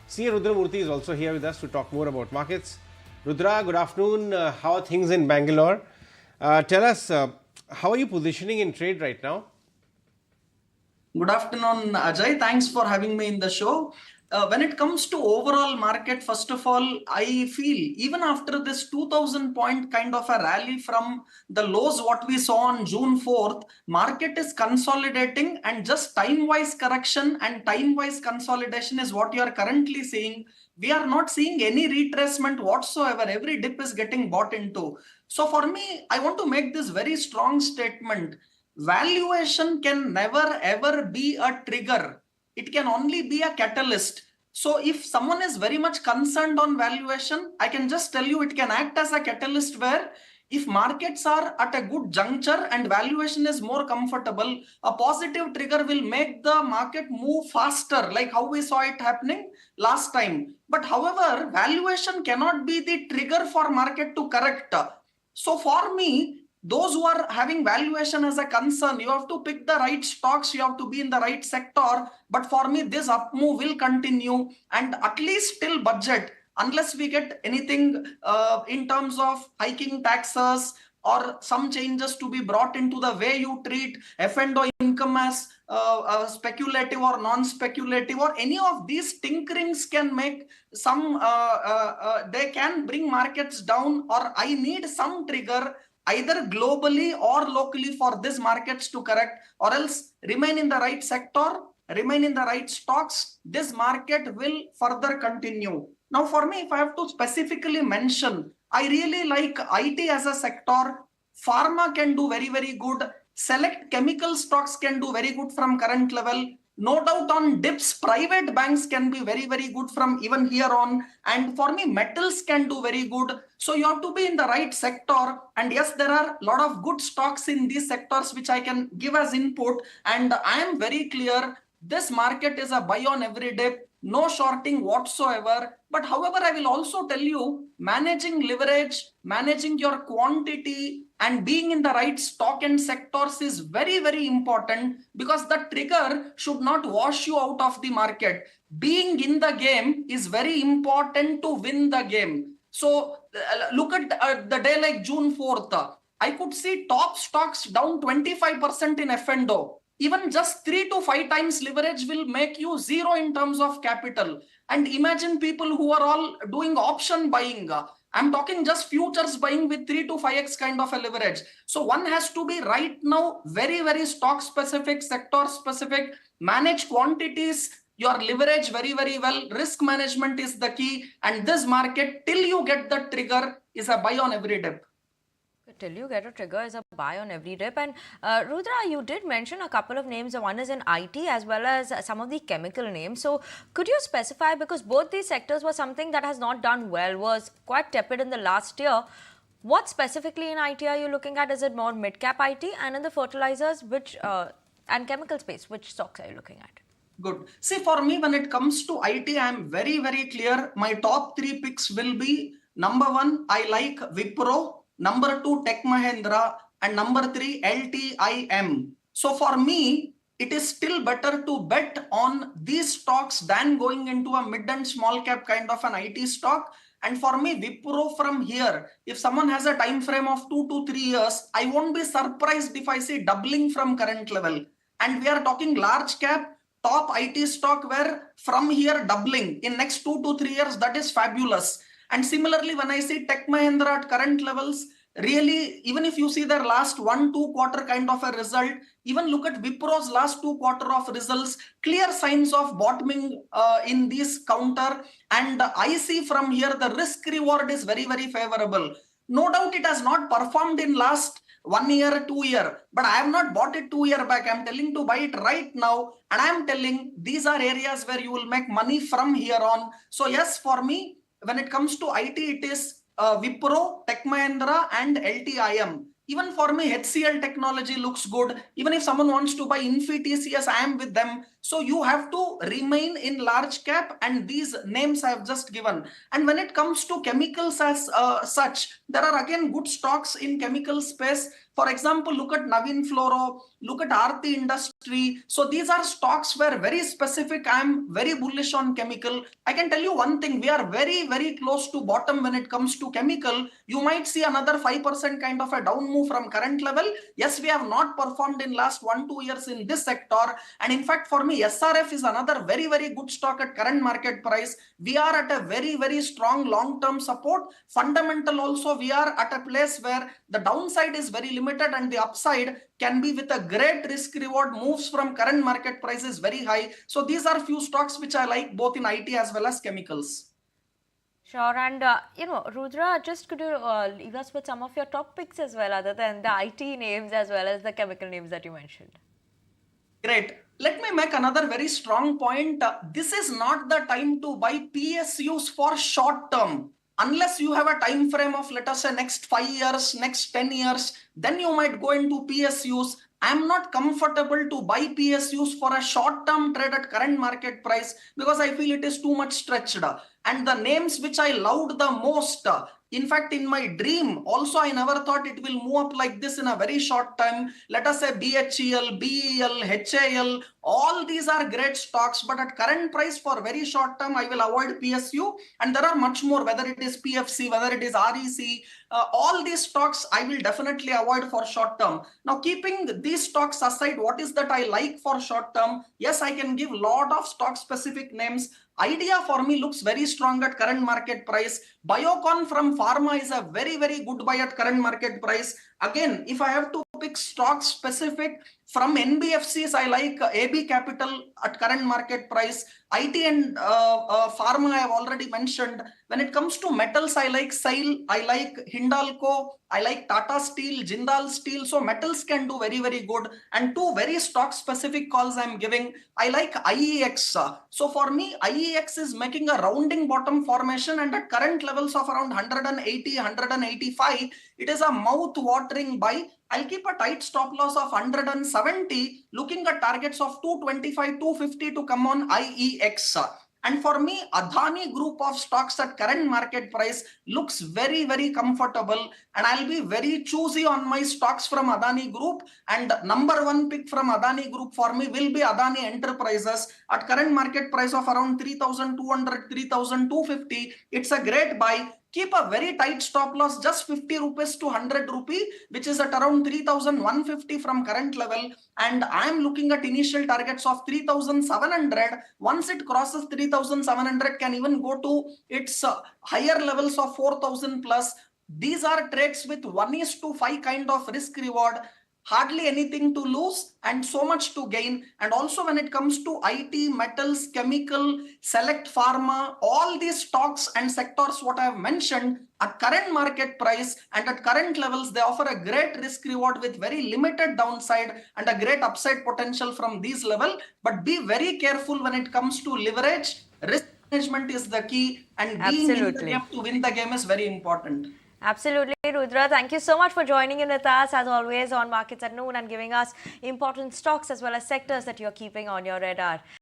CA RudraMurthy is also here with us to talk more about markets. Rudra, good afternoon. How are things in Bangalore? Tell us, how are you positioning in trade right now? Good afternoon, Ajay. Thanks for having me in the show. When it comes to overall market, first of all, I feel even after this 2000 point kind of a rally from the lows what we saw on June 4th, market is consolidating and just time-wise correction and time-wise consolidation is what you are currently seeing. We are not seeing any retracement whatsoever. Every dip is getting bought into. So for me, I want to make this very strong statement. Valuation can never ever be a trigger. It can only be a catalyst. So if someone is very much concerned on valuation, I can just tell you it can act as a catalyst where if markets are at a good juncture and valuation is more comfortable, a positive trigger will make the market move faster, like how we saw it happening last time. But however, valuation cannot be the trigger for market to correct. So for me, those who are having valuation as a concern, you have to pick the right stocks, you have to be in the right sector. But for me, this up move will continue and at least till budget, unless we get anything in terms of hiking taxes or some changes to be brought into the way you treat F&O income as speculative or non-speculative, or any of these tinkerings can make some, they can bring markets down, or I need some trigger either globally or locally for these markets to correct, or else remain in the right sector, remain in the right stocks, this market will further continue. Now for me, if I have to specifically mention, I really like IT as a sector. Pharma can do very, very good. Select chemical stocks can do very good from current level. No doubt on dips, private banks can be very, very good from even here on. And for me, metals can do very good. So you have to be in the right sector. And yes, there are a lot of good stocks in these sectors which I can give as input. And I am very clear, this market is a buy on every dip, no shorting whatsoever. But however, I will also tell you, managing leverage, managing your quantity, and being in the right stock and sectors is very, very important, because the trigger should not wash you out of the market. Being in the game is very important to win the game. So look at the day like June 4th. I could see top stocks down 25% in F&O. Even just 3 to 5 times leverage will make you zero in terms of capital. And imagine people who are all doing option buying. I'm talking just futures buying with 3 to 5x kind of a leverage. So one has to be right now very, very stock specific, sector specific, manage quantities, your leverage very, very well. Risk management is the key. And this market, till you get the trigger, is a buy on every dip. Till you get a trigger is a buy on every dip. And Rudra, you did mention a couple of names. One is in IT as well as some of the chemical names. So could you specify, because both these sectors were something that has not done well, was quite tepid in the last year. What specifically in IT are you looking at? Is it more mid-cap IT? And in the fertilizers, which and chemical space, which stocks are you looking at? Good. See, for me, when it comes to IT, I am very, very clear. My top 3 picks will be, number 1, I like Wipro. Number 2, Tech Mahindra, and number 3, LTIM. So for me, it is still better to bet on these stocks than going into a mid and small cap kind of an IT stock. And for me, Wipro from here, if someone has a time frame of 2 to 3 years, I won't be surprised if I see doubling from current level. And we are talking large cap, top IT stock where from here doubling in next 2 to 3 years, that is fabulous. And similarly, when I see Tech Mahindra at current levels, really, even if you see their last 1-2 quarter kind of a result, even look at Wipro's last 2 quarter of results, clear signs of bottoming in this counter. And I see from here the risk reward is very, very favorable. No doubt it has not performed in last 1 year, 2 year, but I have not bought it 2 years back. I'm telling to buy it right now. And I'm telling these are areas where you will make money from here on. So yes, for me, when it comes to IT, it is Wipro, Tech Mahindra, and LTIM. Even for me, HCL technology looks good. Even if someone wants to buy Infi TCS, I am with them. So you have to remain in large cap, and these names I have just given. And when it comes to chemicals as such, there are again good stocks in chemical space. For example, look at Navin Fluoro, look at Aarti Industry. So these are stocks where very specific. I am very bullish on chemical. I can tell you one thing, we are very, very close to bottom when it comes to chemical. You might see another 5% kind of a down move from current level. Yes, we have not performed in last 1-2 years in this sector. And in fact, for me, SRF is another very, very good stock at current market price. We are at a very, very strong long-term support. Fundamental also, we are at a place where the downside is very limited and the upside can be with a great risk reward. Moves from current market price is very high. So these are few stocks which I like both in IT as well as chemicals. Sure, and Rudra, just could you leave us with some of your top picks as well, other than the IT names as well as the chemical names that you mentioned? Great. Let me make another very strong point. This is not the time to buy PSUs for short term. Unless you have a time frame of, let us say, next 5 years, next 10 years, then you might go into PSUs. I'm not comfortable to buy PSUs for a short-term trade at current market price because I feel it is too much stretched. And the names which I loved the most, in fact, in my dream, also I never thought it will move up like this in a very short time. Let us say BHEL, BEL, HAL, all these are great stocks, but at current price for very short term, I will avoid PSU. And there are much more, whether it is PFC, whether it is REC, all these stocks I will definitely avoid for short term. Now, keeping these stocks aside, what is that I like for short term? Yes, I can give lot of stock specific names. Idea for me looks very strong at current market price. Biocon from pharma is a very, very good buy at current market price. Again, if I have to pick stock specific from NBFCs, I like AB Capital at current market price. IT and pharma I have already mentioned. When it comes to metals, I like SAIL, I like Hindalco, I like Tata Steel, Jindal Steel. So metals can do very, very good. And two very stock specific calls I'm giving. I like IEX. So for me, IEX is making a rounding bottom formation, and at current levels of around 180, 185, it is a mouth-watering buy. I'll keep a tight stop loss of 170, looking at targets of 225, 250 to come on IEX. And for me, Adani group of stocks at current market price looks very, very comfortable. And I'll be very choosy on my stocks from Adani group. And number one pick from Adani group for me will be Adani Enterprises at current market price of around 3,200, 3,250. It's a great buy. Keep a very tight stop loss, just 50 rupees to 100 rupee, which is at around 3,150 from current level. And I'm looking at initial targets of 3,700. Once it crosses 3,700, can even go to its higher levels of 4,000 plus. These are trades with 1:5 kind of risk reward. Hardly anything to lose and so much to gain. And also when it comes to IT, metals, chemical, select pharma, all these stocks and sectors what I have mentioned at current market price and at current levels, they offer a great risk reward with very limited downside and a great upside potential from these level. But be very careful when it comes to leverage. Risk management is the key, and being in the game to win the game is very important. Absolutely, Rudra. Thank you so much for joining in with us, as always, on Markets at Noon and giving us important stocks as well as sectors that you're keeping on your radar.